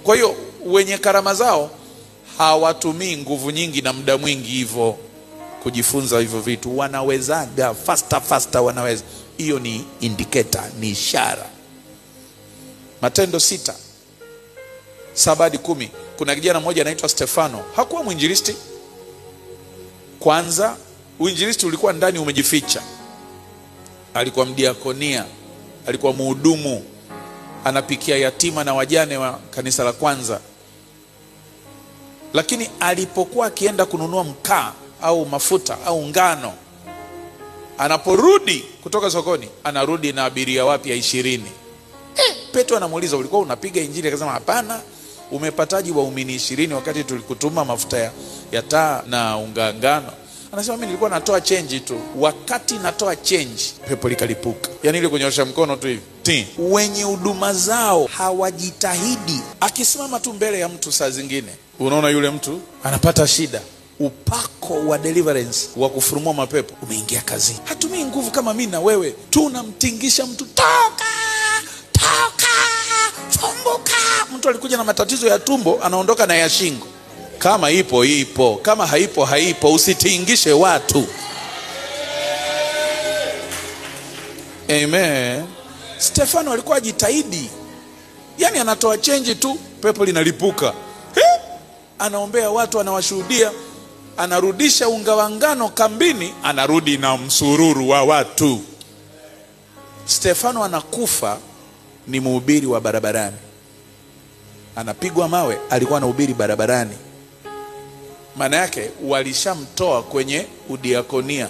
Kwa hiyo wenye karama zao hawatumii nguvu nyingi na muda mwingi hivyo kujifunza hivyo vitu. Wanawezaga faster wanaweza. Hiyo ni indicator, ni ishara. Matendo 6:7-10. Kuna kijana mmoja anaitwa Stefano. Hakuwa mwinjilisti. Kwanza uinjilisti ulikuwa ndani umejificha. Alikuwa mdiakonia, alikuwa mhudumu, anapikia yatima na wajane wa kanisa la kwanza. Lakini alipokuwa akienda kununua mkaa au mafuta au ngano, anaporudi kutoka sokoni, anarudi na abiria wapya 20. Petro anamuuliza, ulikuwa unapiga injili? Akasema hapana. Umepataji waumini 20 wakati tulikutuma mafuta ya taa na unga ngano? Anasema mimi nilikuwa natoa change tu. Wakati natoa change, pepo likalipuka. Yani ile kunyosha mkono tu hivi. Wenye huduma zao hawajitahidi. Akisimama tu mbele ya mtu, saa zingine unaona yule mtu anapata shida. Upako wa deliverance wa kufurumua mapepo umeingia kazini. Hatumii nguvu kama mimi na wewe. Tunamtingisha mtu, toka, fumbuka. Mtu alikuja na matatizo ya tumbo, anaondoka na ya shingo. Kama ipo ipo, kama haipo haipo. Usitingishe watu. Amen. Stefano alikuwa ajitahidi. Yani anatoa change tu, pepo linalipuka. Anaombea watu, anawashuhudia, anarudisha unga wa ngano kambini, anarudi na msururu wa watu. Stefano anakufa, ni mhubiri wa barabarani. Anapigwa mawe, alikuwa anahubiri barabarani. Maana yake walishamtoa kwenye udiakonia,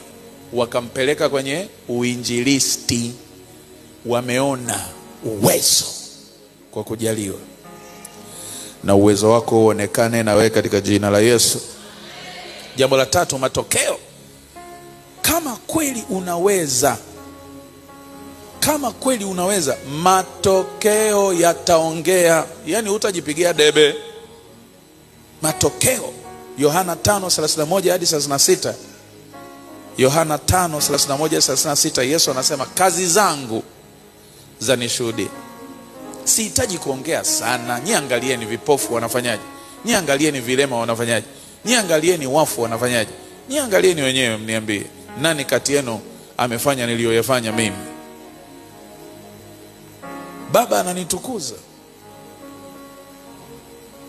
wakampeleka kwenye uinjilisti. Wameona uwezo kwa kujaliwa. Na uwezo wako uonekane na wewe katika jina la Yesu. Jambo la 3, matokeo. Kama kweli unaweza, kama kweli unaweza, matokeo yataongea. Yani hutajipigia debe. Matokeo. Yohana 5:31-36. Yohana 5:31-36. Yesu anasema kazi zangu zanishuhudia. Sihitaji kuongea sana. Niangalieni vipofu wanafanyaje. Niangalieni vilema wanafanyaje. Niangalieni wafu wanafanyaje. Niangalieni wenyewe mniambie, nani kati yenu amefanya niliyoyafanya mimi? Baba ananitukuza,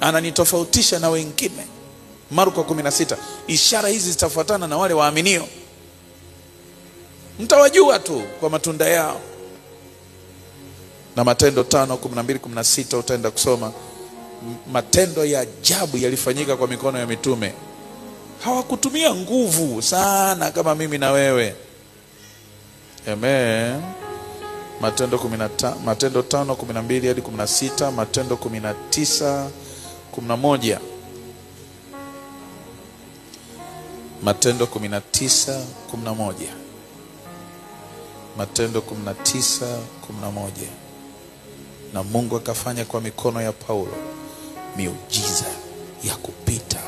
ananitofautisha na wengine. Marko 16. Ishara hizi zitafuatana na wale waaminio. Mtawajua tu kwa matunda yao. Na Matendo 5:12-16 utaenda kusoma. Matendo ya ajabu yalifanyika kwa mikono ya mitume. Hawakutumia nguvu sana kama mimi na wewe. Amen. Matendo 5:12-16, Matendo 19:11. Matendo 19:11. Matendo 19:11. Na Mungu akafanya kwa mikono ya Paulo miujiza ya kupita